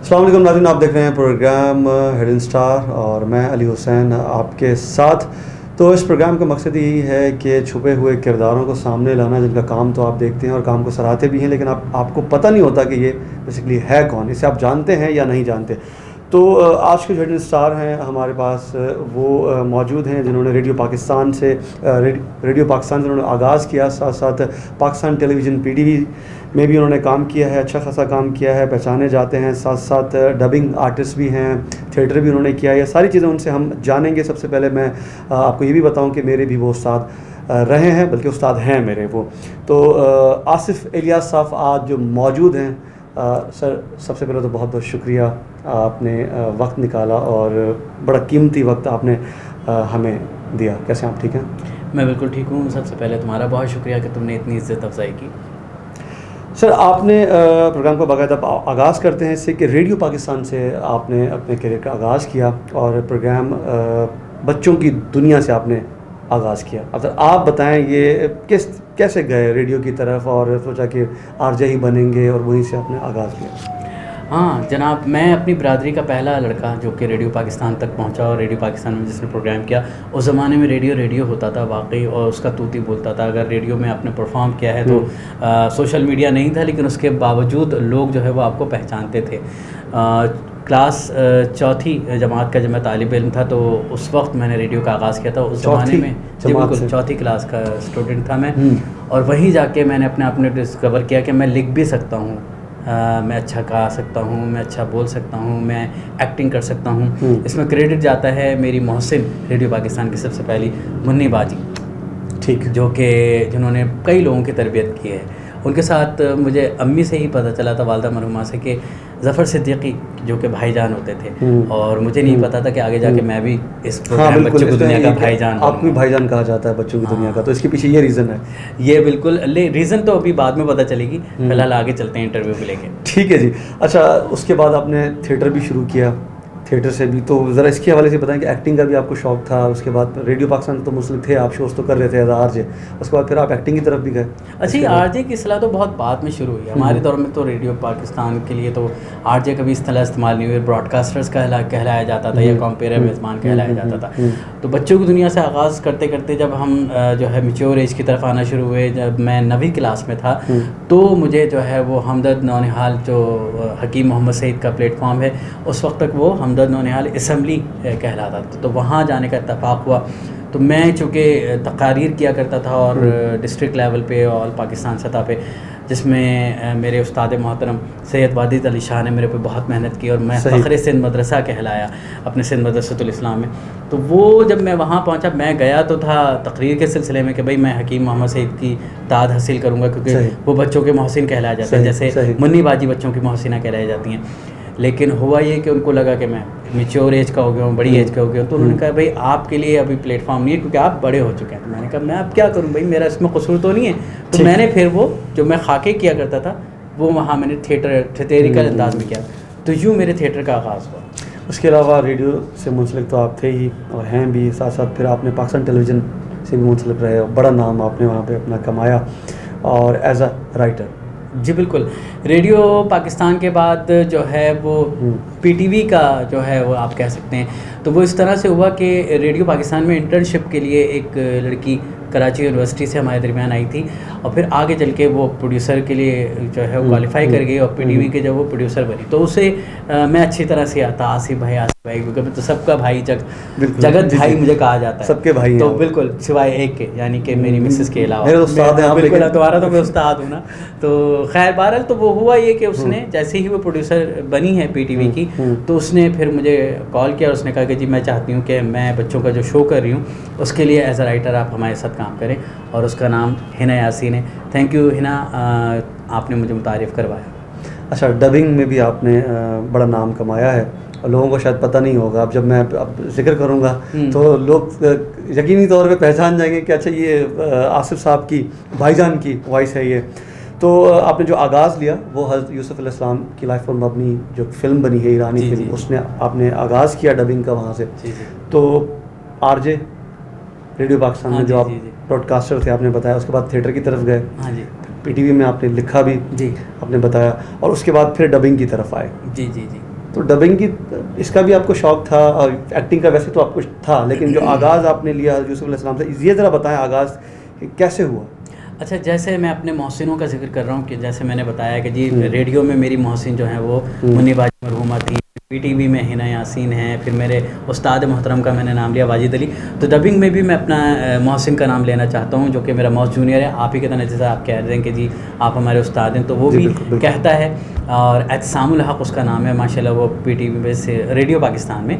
السلام علیکم ناظرین، آپ دیکھ رہے ہیں پروگرام ہڈن اسٹار اور میں علی حسین آپ کے ساتھ. تو اس پروگرام کا مقصد یہی ہے کہ چھپے ہوئے کرداروں کو سامنے لانا، جن کا کام تو آپ دیکھتے ہیں اور کام کو سراہتے بھی ہیں، لیکن آپ کو پتہ نہیں ہوتا کہ یہ بیسیکلی ہے کون، اسے آپ جانتے ہیں یا نہیں جانتے. تو آج کے جو ہڈن اسٹار ہیں ہمارے پاس وہ موجود ہیں جنہوں نے ریڈیو پاکستان سے انہوں نے آغاز کیا، ساتھ ساتھ پاکستان ٹیلی ویژن PTV میں بھی انہوں نے کام کیا ہے، اچھا خاصا کام کیا ہے، پہچانے جاتے ہیں. ساتھ ساتھ ڈبنگ آرٹسٹ بھی ہیں، تھیٹر بھی انہوں نے کیا ہے. یہ ساری چیزیں ان سے ہم جانیں گے. سب سے پہلے میں آپ کو یہ بھی بتاؤں کہ میرے بھی وہ استاد رہے ہیں، بلکہ استاد ہیں میرے وہ. تو آصف الیاس صاحب آج جو موجود ہیں. سر سب سے پہلے تو بہت بہت شکریہ، آپ نے وقت نکالا اور بڑا قیمتی وقت آپ نے ہمیں دیا. کیسے آپ ٹھیک ہیں؟ میں بالکل ٹھیک ہوں. سب سے پہلے تمہارا بہت شکریہ کہ تم نے اتنی عزت افزائی کی. سر آپ نے پروگرام کو باقاعدہ آغاز کرتے ہیں اس سے کہ ریڈیو پاکستان سے آپ نے اپنے کیریئر کا آغاز کیا اور پروگرام بچوں کی دنیا سے آپ نے آغاز کیا. اب سر آپ بتائیں یہ کیسے گئے ریڈیو کی طرف اور سوچا کہ RJ ہی بنیں گے اور وہیں سے آپ نے آغاز کیا؟ ہاں جناب، میں اپنی برادری کا پہلا لڑکا جو کہ ریڈیو پاکستان تک پہنچا، اور ریڈیو پاکستان میں جس نے پروگرام کیا اس زمانے میں ریڈیو ہوتا تھا واقعی، اور اس کا توتی بولتا تھا. اگر ریڈیو میں آپ نے پرفارم کیا ہے تو سوشل میڈیا نہیں تھا، لیکن اس کے باوجود لوگ جو ہے وہ آپ کو پہچانتے تھے. کلاس 4تھی جماعت کا جب میں طالب علم تھا تو اس وقت میں نے ریڈیو کا آغاز کیا تھا. اس زمانے میں جی بالکل 4تھی کلاس کا اسٹوڈنٹ تھا میں، اور وہیں جا کے میں نے اپنے آپ نے ڈسکور کیا کہ میں لکھ بھی سکتا ہوں، میں اچھا گا سکتا ہوں، میں اچھا بول سکتا ہوں، میں ایکٹنگ کر سکتا ہوں. اس میں کریڈٹ جاتا ہے میری محسن ریڈیو پاکستان کی سب سے پہلی منی باجی، ٹھیک، جو کہ جنہوں نے کئی لوگوں کی تربیت کی ہے. ان کے ساتھ مجھے امی سے ہی پتہ چلا تھا، والدہ مرحومہ سے، کہ ظفر صدیقی جو کہ بھائی جان ہوتے تھے، اور مجھے نہیں پتا تھا کہ آگے جا کے میں بھی اس پروگرام بچوں کی دنیا کا بھائی جان. آپ کو بھی بھائی جان کہا جاتا ہے بچوں کی دنیا کا، تو اس کے پیچھے یہ ریزن ہے؟ یہ بالکل ریزن تو ابھی بعد میں پتہ چلے گی، فی الحال آگے چلتے ہیں انٹرویو کو لے کے. ٹھیک ہے جی. اچھا، اس کے بعد آپ نے تھیٹر بھی شروع کیا، تھیٹر سے بھی تو ذرا اس کے حوالے سے بتائیں کہ ایکٹنگ کا بھی آپ کو شوق تھا. اس کے بعد ریڈیو پاکستان تو مسلم تھے، آپ شوز تو کر رہے تھے ایز RJ، اس کے بعد پھر آپ ایکٹنگ کی طرف بھی گئے. اچھا، RJ کی اصطلاح تو بہت بعد میں شروع ہوئی. ہمارے دور میں تو ریڈیو پاکستان کے لیے تو RJ کا بھی اصطلاح استعمال نہیں ہوئی، براڈ کاسٹرز کہلایا جاتا تھا یا کمپیئر میزبان کہلایا جاتا تھا. تو بچوں کی دنیا سے آغاز کرتے کرتے جب ہم جو ہے میچور ایج کی طرف آنا شروع ہوئے، جب میں 9ویں کلاس میں تھا تو مجھے جو ہے وہ ہمدرد نونہال جو حکیم محمد سعید کا پلیٹ فارم ہے، اس وقت تک وہ ہمدرد نونہال اسمبلی کہلاتا تھا، تو وہاں جانے کا اتفاق ہوا. تو میں چونکہ تقاریر کیا کرتا تھا اور ڈسٹرکٹ لیول پہ اور پاکستان سطح پہ، جس میں میرے استاد محترم سید واجد علی شاہ نے میرے پہ بہت محنت کی اور میں فخر سندھ مدرسہ کہلایا اپنے سندھ مدرسۃ الاسلام میں. تو وہ جب میں وہاں پہنچا، میں گیا تو تھا تقریر کے سلسلے میں کہ بھائی میں حکیم محمد سعید کی داد حاصل کروں گا، کیونکہ وہ بچوں کے محسن کہلائے جاتے ہیں، جیسے منی باجی بچوں کی محسنہ کہلائی جاتی ہیں. لیکن ہوا یہ کہ ان کو لگا کہ میں میچور ایج کا ہو گیا ہوں، بڑی ایج کا ہو گیا ہوں، تو انہوں نے کہا بھائی آپ کے لیے ابھی پلیٹ فارم نہیں ہے کیونکہ آپ بڑے ہو چکے ہیں. تو میں نے کہا میں اب کیا کروں بھائی، میرا اس میں قصور تو نہیں ہے. تو میں نے پھر وہ جو میں خاکے کیا کرتا تھا وہ وہاں میں نے تھیٹریکل انداز میں کیا، تو یوں میرے تھیٹر کا آغاز ہوا. اس کے علاوہ ریڈیو سے منسلک تو آپ تھے ہی اور ہیں بھی، ساتھ ساتھ پھر آپ نے پاکستان ٹیلی ویژن سے بھی منسلک رہے، بڑا نام آپ نے وہاں پہ اپنا کمایا، اور ایز اے رائٹر. جی بالکل. ریڈیو پاکستان کے بعد جو ہے وہ PTV کا جو ہے وہ آپ کہہ سکتے ہیں، تو وہ اس طرح سے ہوا کہ ریڈیو پاکستان میں انٹرنشپ کے لیے ایک لڑکی کراچی یونیورسٹی سے ہمارے درمیان آئی تھی، اور پھر آگے چل کے وہ پروڈیوسر کے لیے جو ہے وہ کوالیفائی کر گئی اور PTV کے جب وہ پروڈیوسر بنی تو اسے میں اچھی طرح سے آتا آصف بھائی کیونکہ تو سب کا بھائی جگت بھائی مجھے کہا جاتا ہے، سب کے بھائی تو بالکل سوائے ایک کے، یعنی کہ میری مسز کے علاوہ. میرے استاد ہیں آپ، بالکل تمہارا تو میں استاد ہوں نا. تو خیر بہرحال تو وہ ہوا یہ کہ اس نے جیسے ہی وہ پروڈیوسر بنی ہے PTV کی، تو اس نے پھر مجھے کال کیا اور اس نے کہا کہ جی میں چاہتی ہوں کہ میں بچوں کا جو شو کر رہی ہوں اس کے لیے ایز اے رائٹر آپ ہمارے ساتھ کام کریں، اور اس کا نام ہنا یاسین ہے. تھینک یو ہنا، آپ نے مجھے متعارف کروایا. اچھا، ڈبنگ میں بھی آپ نے بڑا نام کمایا ہے، اور لوگوں کو شاید پتہ نہیں ہوگا. اب جب میں اب ذکر کروں گا تو لوگ یقینی طور پہ پہچان جائیں گے کہ اچھا یہ آصف صاحب کی بھائی جان کی وائس ہے یہ. تو آپ نے جو آغاز لیا وہ حضرت یوسف علیہ السلام کی لائف پر مبنی جو فلم بنی ہے ایرانی فلم، اس نے آپ نے آغاز کیا ڈبنگ کا وہاں سے. تو RJ ریڈیو پاکستان میں جو آپ براڈ کاسٹر تھے آپ نے بتایا، اس کے بعد تھیٹر کی طرف گئے، PTV میں آپ نے لکھا بھی آپ نے بتایا، اور اس کے بعد پھر ڈبنگ کی طرف آئے. جی جی جی تو ڈبنگ کی اس کا بھی آپ کو شوق تھا اور ایکٹنگ کا ویسے تو آپ کو تھا, لیکن جو آغاز آپ نے لیا یوسف علیہ السلام سے, یہ ذرا بتائیں آغاز کیسے ہوا؟ اچھا, جیسے میں اپنے محسنوں کا ذکر کر رہا ہوں کہ جیسے میں نے بتایا کہ جی ریڈیو میں میری محسن جو ہیں وہ منی باجی مرحومہ تھی, پی ٹی وی میں ہنا یاسین ہیں, پھر میرے استاد محترم کا میں نے نام لیا واجد علی. تو ڈبنگ میں بھی میں اپنا محسن کا نام لینا چاہتا ہوں جو کہ میرا موس جونیئر ہے, آپ ہی کے طرح جیسا آپ کہہ رہے ہیں کہ جی آپ ہمارے استاد ہیں, تو وہ بھی کہتا ہے. اور اعتصام الحق اس کا نام ہے, ماشاء اللہ وہ پی ٹی وی میں سے ریڈیو پاکستان میں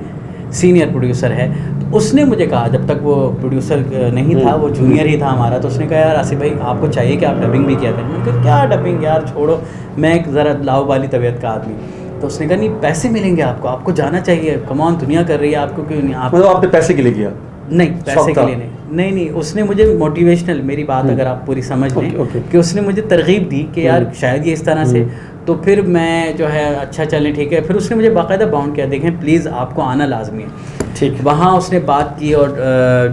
سینئر پروڈیوسر ہے. تو اس نے مجھے کہا, جب تک وہ پروڈیوسر نہیں تھا وہ جونیئر ہی تھا ہمارا, تو اس نے کہا یار آصف بھائی آپ کو چاہیے کہ آپ ڈبنگ بھی کیا کریں. میں نے کہا کیا ڈبنگ یار چھوڑو, میں ایک ذرا لاؤ والی طبیعت کا آدمی. تو اس نے کہا نہیں پیسے ملیں گے آپ کو جانا چاہیے, کمان دنیا کر رہی ہے, آپ کو کیوں نہیں. آپ نے پیسے کے لیے کیا؟ نہیں پیسے کے لیے نہیں, اس نے مجھے موٹیویشنل, میری بات اگر آپ پوری سمجھ لیں کہ اس نے مجھے ترغیب دی کہ یار شاید یہ اس طرح سے. تو پھر میں جو ہے اچھا چلیں ٹھیک ہے, پھر اس نے مجھے باقاعدہ باؤنڈ کیا, دیکھیں پلیز آپ کو آنا لازمی ہے. ٹھیک, وہاں اس نے بات کی اور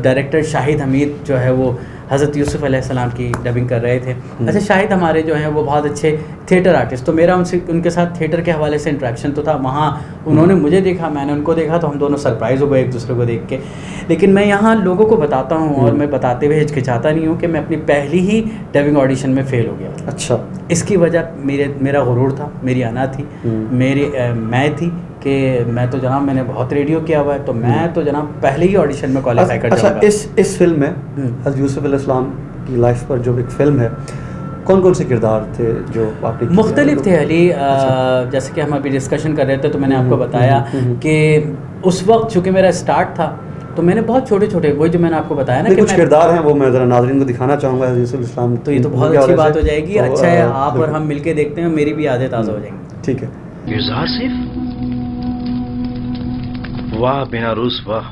ڈائریکٹر شاہد حمید جو ہے وہ حضرت یوسف علیہ السلام کی ڈبنگ کر رہے تھے. اچھا, شاہد ہمارے جو ہیں وہ بہت اچھے تھیٹر آرٹسٹ, تو میرا ان کے ساتھ تھیٹر کے حوالے سے انٹریکشن تو تھا. وہاں انہوں نے مجھے دیکھا, میں نے ان کو دیکھا, تو ہم دونوں سرپرائز ہو گئے ایک دوسرے کو دیکھ کے. لیکن میں یہاں لوگوں کو بتاتا ہوں اور میں بتاتے ہوئے ہچکچاتا نہیں ہوں کہ میں اپنی پہلی ہی ڈبنگ آڈیشن میں فیل ہو گیا. اچھا, اس کی وجہ میرا غرور تھا, میری انا تھی, میں تھی کہ میں تو جناب میں نے بہت ریڈیو کیا ہوا ہے, تو میں تو جناب پہلے ہی آڈیشن میں کوالیفائی کر جاؤں گا. اس فلم میں حضرت یوسف علیہ السلام کی لائف پر جو ایک فلم ہے, کون سے کردار تھے جو آپ نے؟ مختلف تھے علی, جیسے کہ ہم ابھی ڈسکشن کر رہے تھے تو میں نے آپ کو بتایا کہ اس وقت چونکہ میرا اسٹارٹ تھا تو میں نے بہت چھوٹے وہی جو میں نے آپ کو بتایا نا کہ کچھ کردار ہیں وہ میں ذرا ناظرین کو دکھانا چاہوں گا یوسف الاسلام. تو یہ تو بہت اچھی بات ہو جائے گی. اچھا ہے آپ اور ہم مل کے دیکھتے ہیں, میری بھی یادیں تازہ ہو جائیں گی. ٹھیک ہے. گزار صرف واہ بنا روس واہ,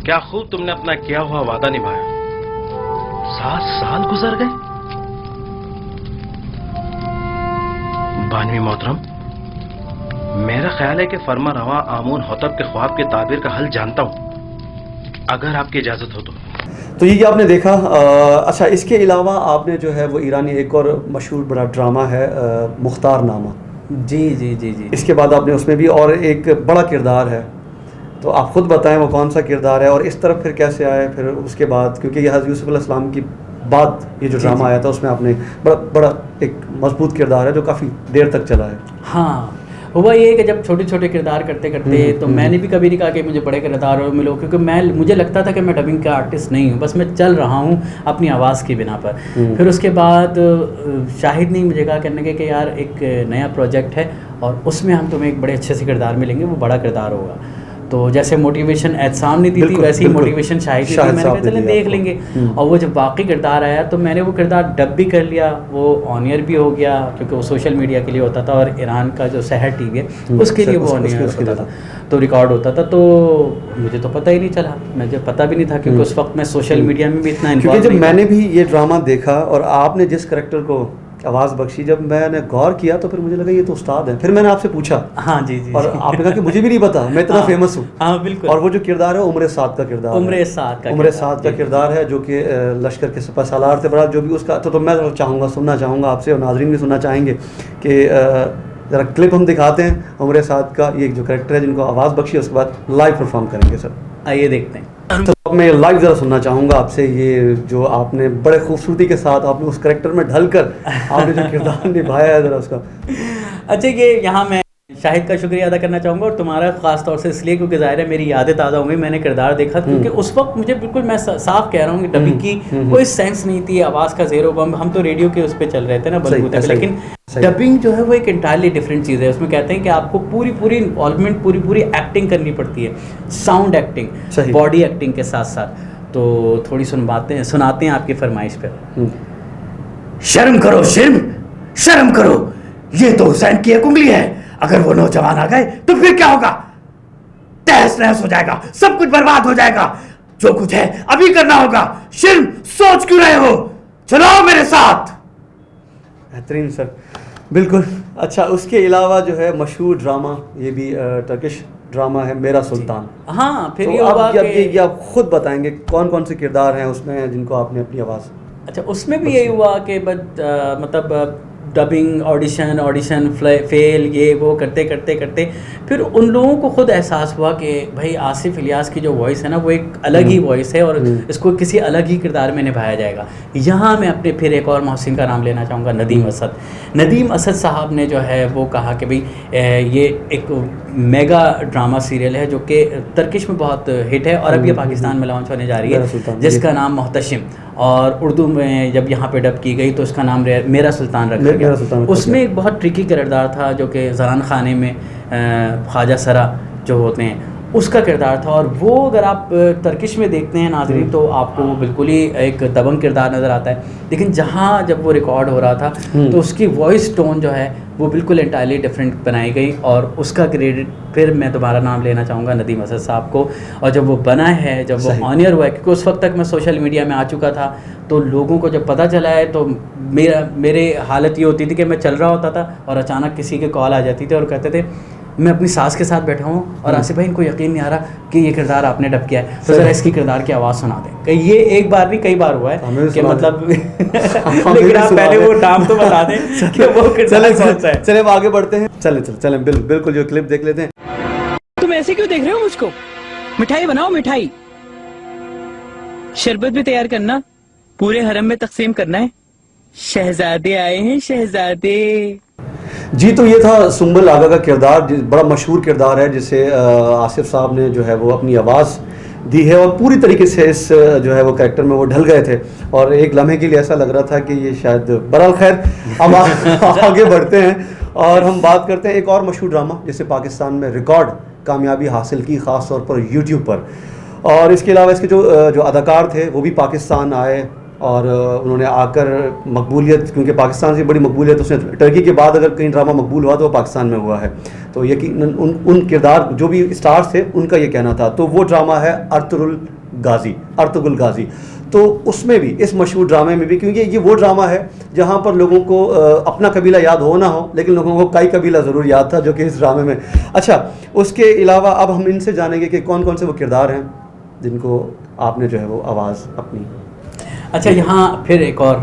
کیا خوب تم نے اپنا کیا ہوا وعدہ نبھایا. 7 سال گزر گئے. بانوی محترم, میرا خیال ہے کہ فرما رواں آمون حطب کے خواب کے تعبیر کا حل جانتا ہوں, اگر آپ کی اجازت ہو تو یہ آپ نے دیکھا. اچھا, اس کے علاوہ آپ نے جو ہے وہ ایرانی ایک اور مشہور بڑا ڈرامہ ہے مختار نامہ. جی. اس کے بعد آپ نے اس میں بھی اور ایک بڑا کردار ہے, تو آپ خود بتائیں وہ کون سا کردار ہے اور اس طرف پھر کیسے آئے پھر اس کے بعد, کیونکہ یہ حضرت یوسف علیہ السلام کی بعد یہ جو ڈرامہ آیا تھا اس میں آپ نے بڑا ایک مضبوط کردار ہے جو کافی دیر تک چلا ہے. ہاں, ہوا یہ کہ جب چھوٹے کردار کرتے تو میں نے بھی کبھی نہیں کہا کہ مجھے بڑے کردار ملو, کیونکہ مجھے لگتا تھا کہ میں ڈبنگ کا آرٹسٹ نہیں ہوں, بس میں چل رہا ہوں اپنی آواز کی بنا پر. پھر اس کے بعد شاہد نے مجھے کہا کرنے کے کہ یار ایک نیا پروجیکٹ ہے اور اس میں ہم تمہیں ایک بڑے اچھے سے کردار ملیں گے, وہ بڑا کردار ہوگا. تو جیسے موٹیویشن اعتصام نے دی تھی ویسے ہی موٹیویشن شاہد نے دی. میں نے کہا چلیں دیکھ لیں گے. اور وہ جب واقعی کردار آیا تو میں نے وہ کردار ڈب بھی کر لیا, وہ آن ایئر بھی ہو گیا کیونکہ وہ سوشل میڈیا کے لیے ہوتا تھا, اور ایران کا جو سحر ٹی وی ہے اس کے لیے وہ آن ایئر ہوتا تھا, تو ریکارڈ ہوتا تھا. تو مجھے تو پتہ ہی نہیں چلا, مجھے پتہ بھی نہیں تھا کیونکہ اس وقت میں سوشل میڈیا میں بھی اتنا انوالو نہیں. جب میں نے بھی یہ ڈرامہ دیکھا اور آپ نے جس کریکٹر کو آواز بخشی, جب میں نے غور کیا تو پھر مجھے لگا یہ تو استاد ہے. پھر میں نے آپ سے پوچھا. ہاں جی, اور آپ نے کہا کہ مجھے بھی نہیں پتا, میں اتنا فیمس ہوں. ہاں بالکل. اور وہ جو کردار ہے عمر سعد کا کردار, عمر سعد کا کردار ہے جو کہ لشکر کے سپہ سالار تھے, بڑا جو بھی اس کا. تو میں سننا چاہوں گا آپ سے, اور ناظرین بھی سننا چاہیں گے کہ ذرا کلپ ہم دکھاتے ہیں عمر سعد کا, یہ جو کریکٹر ہے جن کو آواز بخشی, اس کے بعد لائیو پرفارم کریں گے. سر آئیے دیکھتے ہیں. تو میں لائیو ذرا سننا چاہوں گا آپ سے, یہ جو آپ نے بڑے خوبصورتی کے ساتھ آپ نے اس کریکٹر میں ڈھل کر آپ نے جو کردار نبھایا ہے ذرا اس کا. اچھا, یہ یہاں میں شاہد کا شکریہ ادا کرنا چاہوں گا, اور تمہارا خاص طور سے اس لیے کیونکہ ظاہر ہے میری یادیں تازہ ہوں گی. میں نے کردار دیکھا کیونکہ اس وقت مجھے بالکل, میں صاف کہہ رہا ہوں کہ ڈبنگ کی کوئی سینس نہیں تھی, آواز کا زیر و بم, ہم تو ریڈیو کے اس پہ چل رہے تھے نا بلبوتے پہ, لیکن ڈبنگ جو ہے وہ ایک انٹائرلی ڈفرینٹ چیز ہے. اس میں کہتے ہیں کہ آپ کو پوری انوالومنٹ, پوری ایکٹنگ کرنی پڑتی ہے, ساؤنڈ ایکٹنگ, باڈی ایکٹنگ کے ساتھ ساتھ. تو تھوڑی سناتے ہیں آپ کی فرمائش پہ. شرم کرو, یہ تو حسین کی ایک انگلی ہے, اگر وہ نوجوان آ گئے تو پھر کیا ہوگا؟ تہس نہس ہو جائے گا, سب کچھ برباد ہو جائے گا. جو کچھ ہے ابھی کرنا ہوگا. شرم سوچ کیوں رہے ہو, چلاؤ میرے ساتھ. بہترین سر, بالکل. اچھا, اس کے علاوہ جو ہے مشہور ڈرامہ, یہ بھی ٹرکش ڈرامہ ہے میرا سلطان. ہاں, پھر یہ آپ خود بتائیں گے کون سے کردار ہیں اس میں جن کو آپ نے اپنی آواز. اچھا, اس میں بھی یہی ہوا کہ مطلب ڈبنگ آڈیشن فیل یہ وہ کرتے پھر ان لوگوں کو خود احساس ہوا کہ بھائی آصف الیاس کی جو وائس ہے نا وہ ایک الگ ہی وائس ہے اور اس کو کسی الگ ہی کردار میں نبھایا جائے گا. یہاں میں اپنے پھر ایک اور محسن کا نام لینا چاہوں گا, ندیم اسد صاحب نے جو ہے وہ کہا کہ بھئی یہ ایک میگا ڈرامہ سیریل ہے جو کہ ترکش میں بہت ہٹ ہے اور اب یہ پاکستان میں لانچ ہونے جا رہی ہے جس کا نام محتشم, اور اردو میں جب یہاں پہ ڈب کی گئی تو اس کا نام میرا سلطان رکھا گیا. اس میں ایک بہت ٹرکی کردار تھا جو کہ زران خانے میں خواجہ سرا جو ہوتے ہیں اس کا کردار تھا, اور وہ اگر آپ ترکش میں دیکھتے ہیں ناظرین تو آپ کو وہ بالکل ہی ایک دبنگ کردار نظر آتا ہے, لیکن جہاں جب وہ ریکارڈ ہو رہا تھا تو اس کی وائس ٹون جو ہے وہ بالکل انٹائرلی ڈفرینٹ بنائی گئی, اور اس کا کریڈٹ پھر میں دوبارہ نام لینا چاہوں گا ندیم اسد صاحب کو. اور جب وہ بنا ہے, جب وہ آن ایئر ہوا ہے, کیونکہ اس وقت تک میں سوشل میڈیا میں آ چکا تھا تو لوگوں کو جب پتہ چلا ہے تو میرے حالت یہ ہوتی تھی کہ میں چل رہا ہوتا تھا اور اچانک کسی کے کال آ جاتی تھی اور کہتے تھے میں اپنی ساس کے ساتھ بیٹھا ہوں اور آصف بھائی ان کو یقین نہیں آ رہا کہ یہ کردار آپ نے ڈب کیا ہے, تو ذرا اس کی کردار کی آواز سنا دیں. کہ یہ ایک بار نہیں کئی بار ہوا ہے کہ مطلب لیکن آپ پہلے وہ نام تو بتا دیں کہ وہ کردار کون سا ہے. چلیں اب آگے بڑھتے ہیں, چلیں بالکل جو کلپ دیکھ لیتے ہیں. تم ایسے کیوں دیکھ رہے ہو مجھ کو؟ مٹھائی بناؤ, مٹھائی شربت بھی تیار کرنا, پورے حرم میں تقسیم کرنا ہے. شہزادے آئے ہیں, شہزادے. جی تو یہ تھا سنبل آغا کا کردار, بڑا مشہور کردار ہے جسے آصف صاحب نے جو ہے وہ اپنی آواز دی ہے اور پوری طریقے سے اس جو ہے وہ کریکٹر میں وہ ڈھل گئے تھے, اور ایک لمحے کے لیے ایسا لگ رہا تھا کہ یہ شاید برحال خیر. اب آگے بڑھتے ہیں اور ہم بات کرتے ہیں ایک اور مشہور ڈرامہ جسے پاکستان میں ریکارڈ کامیابی حاصل کی, خاص طور پر یوٹیوب پر, اور اس کے علاوہ اس کے جو اداکار تھے وہ بھی پاکستان آئے اور انہوں نے آ کر مقبولیت, کیونکہ پاکستان سے بڑی مقبولیت اس نے ٹرکی کے بعد اگر کہیں ڈرامہ مقبول ہوا تو وہ پاکستان میں ہوا ہے, تو یقیناً ان کردار جو بھی اسٹارز تھے ان کا یہ کہنا تھا. تو وہ ڈرامہ ہے ارطغرل غازی. تو اس میں بھی, اس مشہور ڈرامے میں بھی, کیونکہ یہ وہ ڈرامہ ہے جہاں پر لوگوں کو اپنا قبیلہ یاد ہو نہ ہو لیکن لوگوں کو کئی قبیلہ ضرور یاد تھا جو کہ اس ڈرامے میں. اچھا, اس کے علاوہ اب ہم ان سے جانیں گے کہ کون کون سے وہ کردار ہیں جن کو آپ نے جو ہے وہ آواز اپنی. اچھا, یہاں پھر ایک اور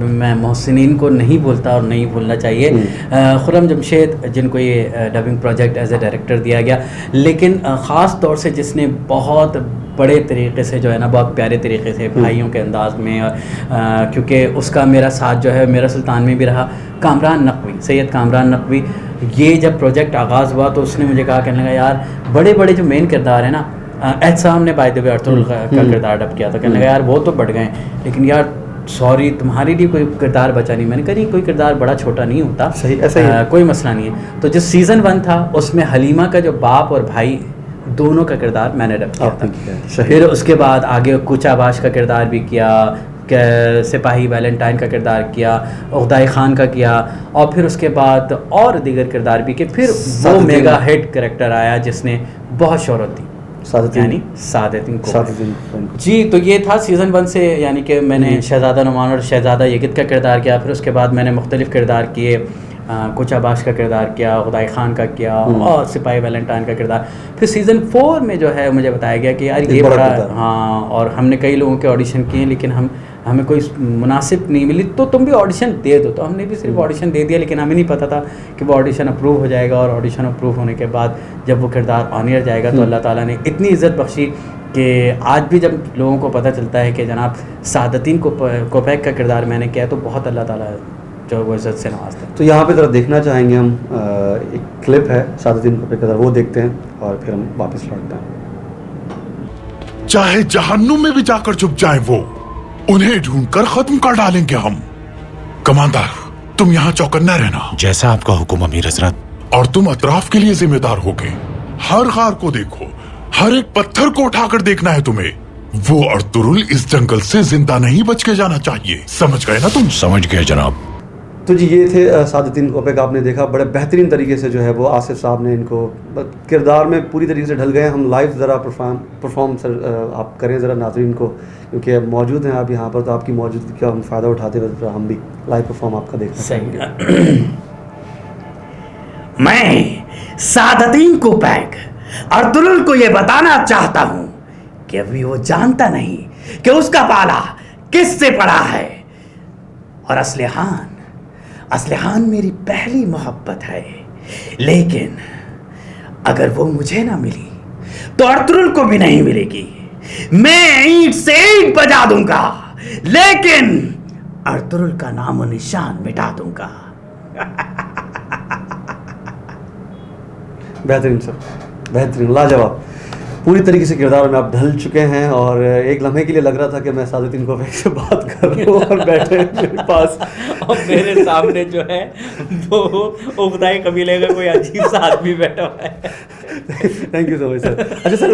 میں محسنین کو نہیں بولتا اور نہیں بھولنا چاہیے, خرم جمشید جن کو یہ dubbing project as a director دیا گیا, لیکن خاص طور سے جس نے بہت بڑے طریقے سے جو ہے نا, بہت پیارے طریقے سے بھائیوں کے انداز میں, کیونکہ اس کا میرا ساتھ جو ہے میرا سلطان میں بھی رہا, کامران نقوی, سید کامران نقوی. یہ جب پروجیکٹ آغاز ہوا تو اس نے مجھے کہا, کہنے لگا یار بڑے بڑے جو مین کردار ہیں نا, احتسام نے بائی دی وے ارطغرل کا کردار ڈب کیا تھا, کہنے لگا یار وہ تو بڑھ گئے لیکن یار سوری تمہارے لیے کوئی کردار بچا نہیں. میں نے کہا نہیں, کوئی کردار بڑا چھوٹا نہیں ہوتا, کوئی مسئلہ نہیں ہے. تو جو سیزن 1 تھا اس میں حلیمہ کا جو باپ اور بھائی دونوں کا کردار میں نے ڈب کیا تھا. پھر اس کے بعد آگے کوچا باش کا کردار بھی کیا, سپاہی ویلنٹائن کا کردار کیا, عقدائے خان کا کیا, اور پھر اس کے بعد اور دیگر کردار بھی کیے. پھر وہ میگا ہٹ کریکٹر آیا جس نے بہت شہرت دی, یعنی سعادتین کو. جی تو یہ تھا سیزن 1 سے, یعنی کہ میں نے شہزادہ نعمان اور شہزادہ یگت کا کردار کیا. پھر اس کے بعد میں نے مختلف کردار کیے, کوچا باش کا کردار کیا, عقدائے خان کا کیا, اور سپاہی ویلنٹائن کا کردار. پھر سیزن 4 میں جو ہے مجھے بتایا گیا کہ یار یہ بڑا, ہاں, اور ہم نے کئی لوگوں کے آڈیشن کیے لیکن ہمیں کوئی مناسب نہیں ملی, تو تم بھی آڈیشن دے دو. تو ہم نے بھی صرف آڈیشن دے دیا, لیکن ہمیں نہیں پتہ تھا کہ وہ آڈیشن اپروو ہو جائے گا, اور آڈیشن اپروو ہونے کے بعد جب وہ کردار آن ایئر جائے گا تو اللہ تعالیٰ نے اتنی عزت بخشی کہ آج بھی جب لوگوں کو پتہ چلتا ہے کہ جناب سعادتین کوپیک کا کردار میں نے کیا, تو بہت اللہ تعالیٰ جو وہ عزت سے نوازتا ہے. تو یہاں پہ ذرا دیکھنا چاہیں گے ہم, ایک کلپ ہے سعادتین کوپیک کا, وہ دیکھتے ہیں اور پھر ہم واپس لوٹتے ہیں. چاہے جہنم میں بھی جا کر چھپ جائیں وہ, انہیں ڈھونڈ کر ختم کر ڈالیں گے ہم. کماندار تم یہاں چوکنا رہنا. جیسا آپ کا حکم امیر حضرت. اور تم اطراف کے لیے ذمہ دار ہوگے. ہر غار کو دیکھو, ہر ایک پتھر کو اٹھا کر دیکھنا ہے تمہیں. وہ ارطغرل اس جنگل سے زندہ نہیں بچ کے جانا چاہیے. سمجھ گئے نا تم؟ سمجھ گئے جناب. تو جی یہ تھے سعادتین کوپیک. آپ نے دیکھا بڑے بہترین طریقے سے جو ہے وہ آصف صاحب نے ان کو کردار میں پوری طریقے سے ڈھل گئے. ہم لائیو ذرا پرفارم سر آپ کریں ذرا ناظرین کو, کیونکہ موجود ہیں آپ یہاں پر, تو آپ کی موجودگی کا ہم فائدہ اٹھاتے ہوئے ہم بھی لائیو پرفارم آپ کا دیکھنا چاہیں گے. میں سعادتین کوپیک ارطغرل کو یہ بتانا چاہتا ہوں کہ ابھی وہ جانتا نہیں کہ اس کا پالا کس سے پڑا ہے, اور اصل خان اسلحان میری پہلی محبت ہے، لیکن اگر وہ مجھے نہ ملی تو ارطغرل کو بھی نہیں ملے گی. میں اینٹ سے اینٹ بجا دوں گا، لیکن ارطغرل کا نام و نشان مٹا دوں گا. بہترین سر، بہترین، لاجواب. پوری طریقے سے کردار میں آپ ڈھل چکے ہیں، اور ایک لمحے کے لیے لگ رہا تھا کہ میں سعادتین کوفیک سے بات کر رہا ہوں اور بیٹھے میرے پاس اور میرے سامنے جو ہے وہ اقدائی قبیلے کا کوئی عجیب سا آدمی بیٹھا ہوا ہے. تھینک یو سو مچ سر. اچھا سر،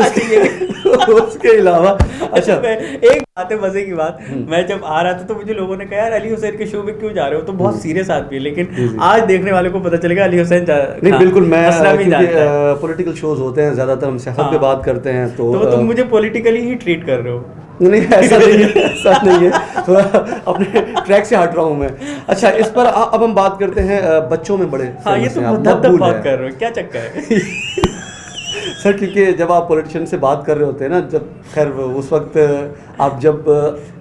اس کے علاوہ اچھا ایک بات ہے مزے کی بات، میں جب آ رہا تھا تو مجھے لوگوں نے کہا یار علی حسین کے شو میں کیوں جا رہے ہو، تو بہت سیریس آدمی ہے، لیکن آج دیکھنے والے کو پتہ چلے گا علی حسین نہیں بالکل. میں پولیٹیکل شوز ہوتے ہیں زیادہ تر، ہم سیاست پہ بات کرتے ہیں، تو تم مجھے پولیٹیکلی ہی ٹریٹ کر رہے ہو. نہیں ایسا نہیں ہے، ایسا نہیں ہے، تھوڑا اپنے ٹریک سے ہٹ رہا ہوں میں. اچھا اس پر اب ہم بات کرتے ہیں بچوں میں بڑے. ہاں یہ تو دب بات کر رہے ہو، کیا چکر ہے سر؟ کیونکہ جب آپ پولیٹیشین سے بات کر رہے ہوتے ہیں نا، جب خیر اس وقت آپ جب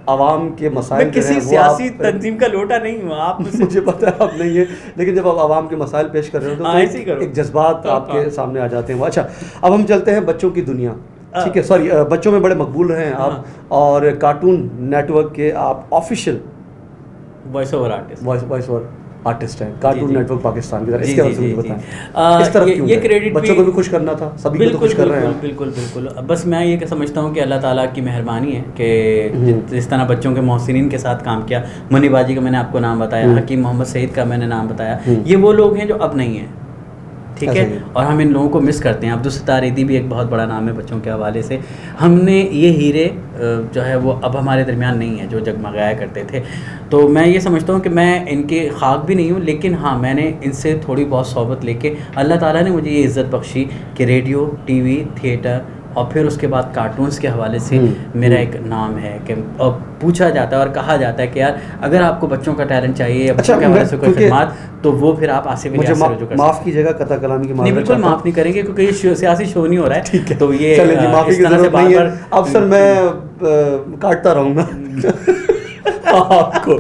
عوام کے مسائل، میں کسی سیاسی تنظیم کا لوٹا نہیں ہوں، آپ مجھے پتہ ہے آپ نہیں ہے، لیکن جب آپ عوام کے مسائل پیش کر رہے ہوتے ہیں تو ایک جذبات آپ کے سامنے آ جاتے ہیں. وہ اچھا اب ہم چلتے ہیں بچوں کی دنیا. ٹھیک ہے، سوری، بچوں میں بڑے مقبول رہے ہیں آپ، اور کارٹون نیٹ ورک کے آپ official voice over artist, voice over artist ہیں کارٹون نیٹ ورک پاکستان کی طرف. اس کے بارے میں مجھے بتائیں، اس طرف یہ کریڈٹ بچوں کو بھی خوش کرنا تھا، سبھی کو تو خوش کر رہے ہیں. بالکل بالکل. بس میں یہ سمجھتا ہوں کہ اللہ تعالیٰ کی مہربانی ہے کہ جس طرح بچوں کے محسنین کے ساتھ کام کیا، منی باجی کا میں نے آپ کو نام بتایا، حکیم محمد سعید کا میں نے نام بتایا، یہ وہ لوگ ہیں جو اب نہیں ہیں. ٹھیک ہے، اور ہم ان لوگوں کو مس کرتے ہیں. عبدالستار ایدی بھی ایک بہت بڑا نام ہے بچوں کے حوالے سے. ہم نے یہ ہیرے جو ہے وہ اب ہمارے درمیان نہیں ہے جو جگمگایا کرتے تھے. تو میں یہ سمجھتا ہوں کہ میں ان کے خاک بھی نہیں ہوں، لیکن ہاں میں نے ان سے تھوڑی بہت صحبت لے کے اللہ تعالیٰ نے مجھے یہ عزت بخشی کہ ریڈیو، ٹی وی، تھیٹر اور پھر اس کے بعد کارٹونز کے حوالے سے میرا ایک نام ہے کہ پوچھا جاتا ہے اور کہا جاتا ہے کہ یار اگر آپ کو بچوں کا ٹیلنٹ چاہیے یا بچوں کے حوالے سے کوئی خدمات، تو وہ پھر آپ آصف الیاس سے رجوع کر سکتے ہیں. معاف کیجیے گا قطع کلامی کی نہیں بالکل معاف نہیں کریں گے کیونکہ یہ سیاسی شو نہیں ہو رہا ہے. تو یہ معافی کی ضرورت نہیں ہے. اب سر میں کاٹتا رہوں گا آپ کو،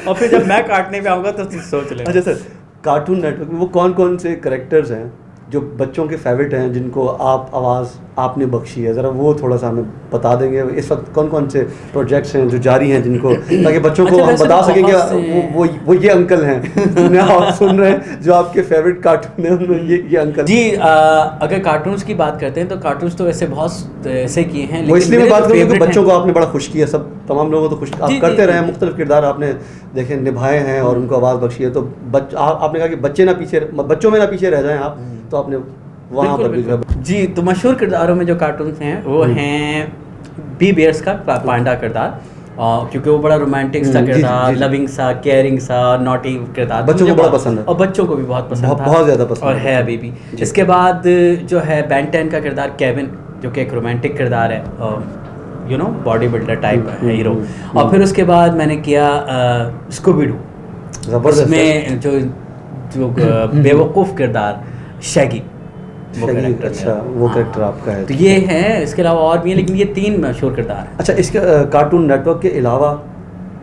اور پھر جب میں کاٹنے پہ آؤں گا تو سوچ لیں. اچھا سر، کارٹون نیٹ ورک میں وہ کون کون سے کریکٹرز ہیں جو بچوں کے فیوریٹ ہیں، جن کو آپ آواز آپ نے بخشی ہے؟ ذرا وہ تھوڑا سا ہمیں بتا دیں گے. اس وقت کون کون سے پروجیکٹس ہیں جو جاری ہیں جن کو، تاکہ بچوں کو ہم بتا سکیں کہ وہ یہ انکل ہیں جنہیں آپ سن رہے ہیں جو آپ کے فیوریٹ کارٹون ہیں، ان میں یہ انکل. جی اگر کارٹونز کی بات کرتے ہیں تو کارٹونز تو ایسے بہت ایسے کیے ہیں، وہ اس لیے میں بات کروں کہ بچوں کو آپ نے بڑا خوش کیا، سب تمام لوگوں کو تو خوش آپ کرتے رہے ہیں، مختلف کردار آپ نے دیکھیں نبھائے ہیں اور ان کو آواز بخشی ہے. تو آپ نے کہا کہ بچوں میں نہ پیچھے رہ جائیں آپ، تو آپ نے وہاں پر بھی. جی تو مشہور کرداروں میں جو کارٹونز ہیں وہ ہیں بی بیئرس کا پانڈا کردار، کیونکہ وہ بڑا رومانٹک سا کردار، لونگ سا، کیئرنگ سا، ناٹی کردار بچوں کو بڑا پسند ہے اور بچوں کو بھی بہت پسند تھا، بہت زیادہ پسند اور ہے ابھی بھی. اس کے بعد جو ہے بین 10 کا کردار کیون، جو کہ ایک رومانٹک کردار ہے، you know bodybuilder type hero. اور پھر اس کے بعد میں نے کیا اسکوبی ڈو، اس میں جو بیوقوف کردار شیگی، اچھا وہ کریکٹر آپ کا ہے. تو یہ ہے، اس کے علاوہ اور بھی ہیں لیکن یہ 3 مشہور کردار ہیں. اچھا اس کے کارٹون نیٹ ورک کے علاوہ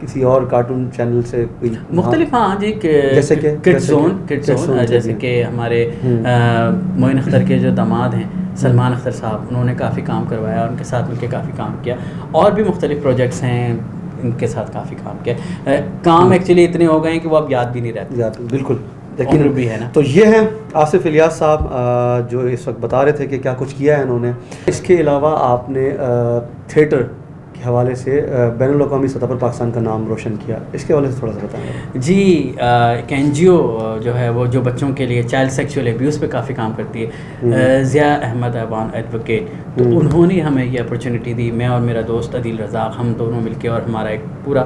کسی اور کارٹون چینل سے کوئی مختلف؟ ہاں جی، جیسے کہ کڈ زون، جیسے کہ ہمارے معین اختر کے جو داماد ہیں سلمان اختر صاحب، انہوں نے کافی کام کروایا، ان کے ساتھ مل کے کافی کام کیا. اور بھی مختلف پروجیکٹس ہیں، ان کے ساتھ کافی کام کیا. کام ایکچولی اتنے ہو گئے ہیں کہ وہ اب یاد بھی نہیں رہتے. بالکل یقین بھی ہے نا. تو یہ ہیں آصف الیاس صاحب جو اس وقت بتا رہے تھے کہ کیا کچھ کیا ہے انہوں نے. اس کے علاوہ آپ نے تھیٹر کے حوالے سے بین الاقوامی سطح پر پاکستان کا نام روشن کیا، اس کے حوالے سے تھوڑا سا بتائیں. جی ایک این جی او جو ہے وہ جو بچوں کے لیے چائلڈ سیکشول ایبیوز پہ کافی کام کرتی ہے، ضیاء احمد ایوان ایڈوکیٹ، تو انہوں نے ہمیں یہ اپرچونیٹی دی. میں اور میرا دوست عدیل رزاق، ہم دونوں مل کے، اور ہمارا ایک پورا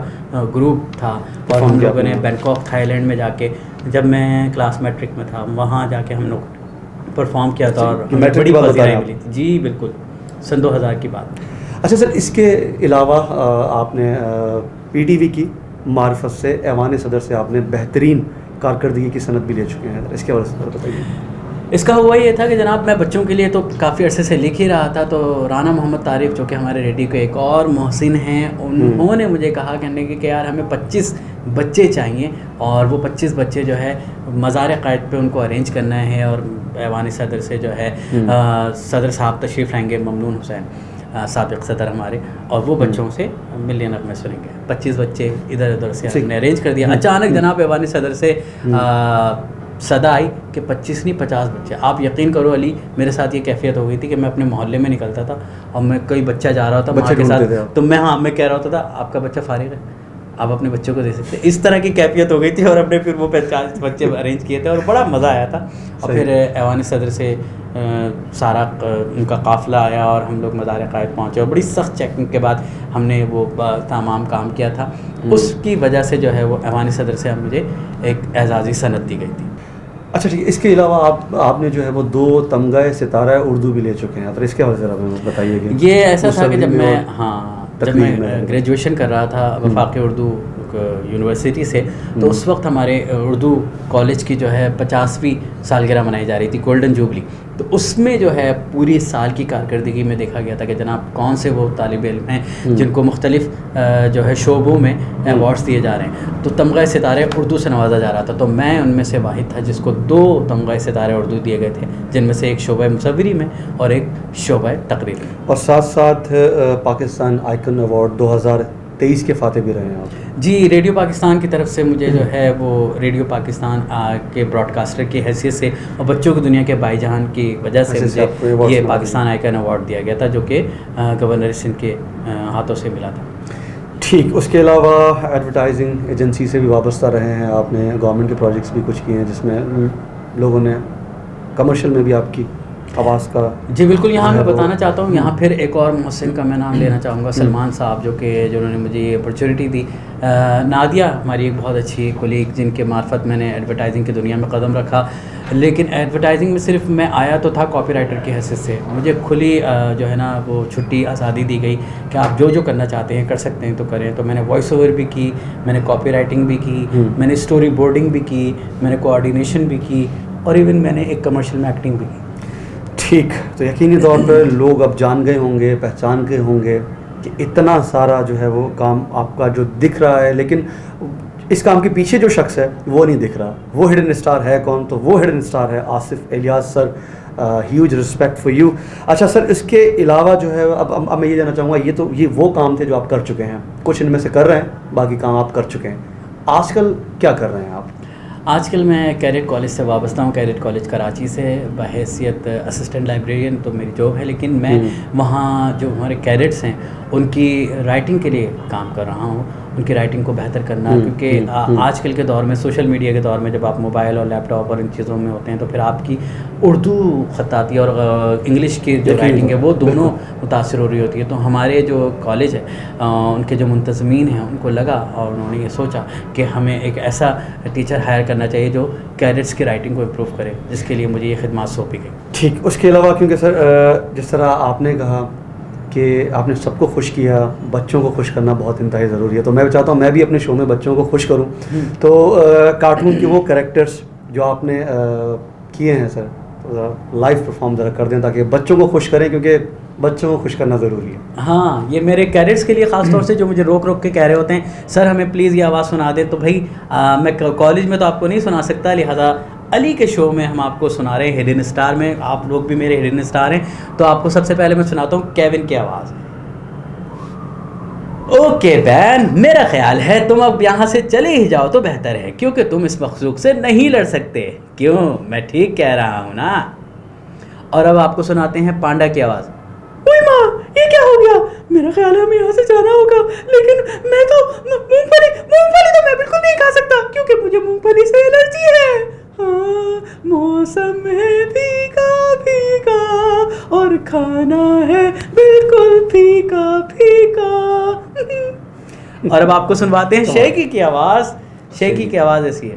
گروپ تھا، اور ہم لوگوں نے بینکاک تھائی لینڈ میں جا کے، جب میں کلاس میٹرک میں تھا وہاں جا کے ہم لوگ پرفارم کیا تھا، اور بڑی پذیرائی ملی تھی. جی بالکل، سن 2000 کی بات. اچھا سر، اس کے علاوہ آپ نے پی ٹی وی کی معرفت سے، ایوان صدر سے آپ نے بہترین کارکردگی کی سند بھی لے چکے ہیں، اس کے حوالے سے بتائیے. اس کا ہوا یہ تھا کہ جناب میں بچوں کے لیے تو کافی عرصے سے لکھ ہی رہا تھا، تو رانا محمد طارف جو کہ ہمارے ریڈیو کے ایک اور محسن ہیں، انہوں نے مجھے کہا کہ یار ہمیں 25 بچے چاہیے، اور وہ 25 بچے جو ہے مزار قائد پہ ان کو ارینج کرنا ہے، اور ایوان صدر سے جو ہے صدر صاحب تشریف لائیں گے، ممنون حسین سابق صدر ہمارے، اور وہ بچوں سے ملنے نغمے سنیں گے. 25 بچے ادھر ادھر سے ہم نے ارینج کر دیا. اچانک جناب ایوان صدر سے صدا آئی کہ 25 نہیں 50 بچے. آپ یقین کرو علی، میرے ساتھ یہ کیفیت ہو گئی تھی کہ میں اپنے محلے میں نکلتا تھا اور میں کوئی بچہ جا رہا ہوتا ماں کے ساتھ، تو میں کہہ رہا ہوتا تھا آپ کا بچہ فارغ ہے، آپ اپنے بچوں کو دے سکتے. اس طرح کی کیفیت ہو گئی تھی، اور ہم نے پھر وہ 50 بچے ارینج کیے تھے اور بڑا مزہ آیا تھا. اور پھر ایوان صدر سے سارا ان کا قافلہ آیا اور ہم لوگ مزار قائد پہنچے، اور بڑی سخت چیکنگ کے بعد ہم نے وہ تمام کام کیا تھا. اس کی وجہ سے جو ہے وہ ایوان صدر سے مجھے ایک اعزازی سند دی گئی تھی. اچھا ٹھیک ہے. اس کے علاوہ آپ نے جو ہے وہ 2 تمغہ ستارہ اردو بھی لے چکے ہیں، تو اس کے حوالے سے ذرا بتائیے کہ یہ ایسا تھا کہ جب میں گریجویشن کر رہا تھا وفاق اردو یونیورسٹی سے، تو اس وقت ہمارے اردو کالج کی جو ہے 50ویں سالگرہ منائی جا رہی تھی، گولڈن جوبلی. تو اس میں جو ہے پوری سال کی کارکردگی میں دیکھا گیا تھا کہ جناب کون سے وہ طالب علم ہیں جن کو مختلف جو ہے شعبوں میں ایوارڈس دیے جا رہے ہیں. تو تمغہ ستارہ اردو سے نوازا جا رہا تھا، تو میں ان میں سے واحد تھا جس کو 2 تمغہ ستارہ اردو دیے گئے تھے، جن میں سے ایک شعبہ مصوری میں اور ایک شعبہ تقریر میں. اور ساتھ ساتھ پاکستان آئیکن ایوارڈ 2023 کے فاتح بھی رہے ہیں آپ. جی، ریڈیو پاکستان کی طرف سے مجھے جو ہے وہ ریڈیو پاکستان کے براڈ کاسٹر کی حیثیت سے اور بچوں کی دنیا کے بھائی جہان کی وجہ سے مجھے یہ پاکستان آئیکن ایوارڈ دیا گیا تھا، جو کہ گورنر سندھ کے ہاتھوں سے ملا تھا. ٹھیک. اس کے علاوہ ایڈورٹائزنگ ایجنسی سے بھی وابستہ رہے ہیں آپ نے، گورنمنٹ کے پروجیکٹس بھی کچھ کیے ہیں جس میں لوگوں نے کمرشل میں بھی آپ کی آواز کا. جی بالکل. یہاں میں بتانا چاہتا ہوں، یہاں پھر ایک اور محسن کا میں نام لینا چاہوں گا، سلمان صاحب، جنہوں نے مجھے یہ اپرچونیٹی دی. نادیہ ہماری ایک بہت اچھی کولیگ جن کے معرفت میں نے ایڈورٹائزنگ کی دنیا میں قدم رکھا. لیکن ایڈورٹائزنگ میں صرف میں آیا تو تھا کاپی رائٹر کی حیثیت سے، مجھے کھلی جو ہے نا وہ چھٹی آزادی دی گئی کہ آپ جو کرنا چاہتے ہیں کر سکتے ہیں تو کریں. تو میں نے وائس اوور بھی کی، میں نے کاپی رائٹنگ بھی کی، میں نے اسٹوری بورڈنگ بھی کی، میں نے کوآرڈینیشن بھی کی، اور ایون میں نے ایک کمرشل میں ایکٹنگ بھی کی. ٹھیک. تو یقینی طور پر لوگ اب جان گئے ہوں گے، پہچان گئے ہوں گے کہ اتنا سارا جو ہے وہ کام آپ کا جو دکھ رہا ہے، لیکن اس کام کے پیچھے جو شخص ہے وہ نہیں دکھ رہا. وہ ہڈن اسٹار ہے کون؟ تو وہ ہڈن اسٹار ہے Asif Ilyas sir. Huge respect for you. اچھا سر، اس کے علاوہ جو ہے اب میں یہ جاننا چاہوں گا، یہ وہ کام تھے جو آپ کر چکے ہیں، کچھ ان میں سے کر رہے ہیں، باقی کام آپ کر چکے ہیں. آج کل کیا کر رہے ہیں آپ؟ آج کل میں کیڈٹ کالج سے وابستہ ہوں، کیڈٹ کالج کراچی سے، بحیثیت اسسٹنٹ لائبریرین تو میری جاب ہے، لیکن میں وہاں جو ہمارے کیڈٹس ہیں ان کی رائٹنگ کے لیے کام کر رہا ہوں، ان کی رائٹنگ کو بہتر کرنا. کیونکہ آج کل کے دور میں، سوشل میڈیا کے دور میں، جب آپ موبائل اور لیپ ٹاپ اور ان چیزوں میں ہوتے ہیں تو پھر آپ کی اردو خطاطی اور انگلش کی جو رائٹنگ ہے وہ دونوں متاثر ہو رہی ہوتی ہے. تو ہمارے جو کالج ہے ان کے جو منتظمین ہیں ان کو لگا اور انہوں نے یہ سوچا کہ ہمیں ایک ایسا ٹیچر ہائر کرنا چاہیے جو کیڈٹس کی رائٹنگ کو امپروو کرے، جس کے لیے مجھے یہ خدمات سونپی گئی. ٹھیک. اس کے علاوہ کیونکہ سر جس طرح آپ نے کہا کہ آپ نے سب کو خوش کیا، بچوں کو خوش کرنا بہت انتہائی ضروری ہے، تو میں چاہتا ہوں میں بھی اپنے شو میں بچوں کو خوش کروں. تو کارٹون کے وہ کریکٹرز جو آپ نے کیے ہیں سر، لائیو پرفارم ذرا کر دیں تاکہ بچوں کو خوش کریں، کیونکہ بچوں کو خوش کرنا ضروری ہے. ہاں، یہ میرے کیڈٹس کے لیے خاص طور سے جو مجھے روک کے کہہ رہے ہوتے ہیں سر ہمیں پلیز یہ آواز سنا دیں، تو بھائی میں کالج میں تو آپ کو نہیں سنا سکتا، لہٰذا علی کے شو میں ہم آپ کو سنا رہے ہیں ہڈن اسٹار میں. آپ لوگ بھی میرے ہڈن اسٹار ہیں، تو آپ کو سب سے پہلے میں سناتا ہوں کیون کی آواز. اوکے بین، میرا خیال ہے تم اب یہاں سے چلے ہی جاؤ تو بہتر ہے، کیونکہ تم اس مخلوق سے نہیں لڑ سکتے. کیوں؟ میں ٹھیک کہہ رہا ہوں نا. اور اب آپ کو سناتے ہیں پانڈا کی آواز. اوئے ماں، یہ کیا ہو گیا؟ میرا خیال ہے ہمیں یہاں سے جانا ہوگا، لیکن میں تو مونگ پھلی تو میں بالکل نہیں کھا سکتا کیونکہ مجھے مونگ پھلی سے الرجی ہے. ہاں، موسم ہے پھیکا پھیکا اور کھانا ہے بالکل پھیکا پھیکا. اور اب آپ کو سنواتے ہیں شیکی کی آواز. شیکی کی آواز ایسی ہے.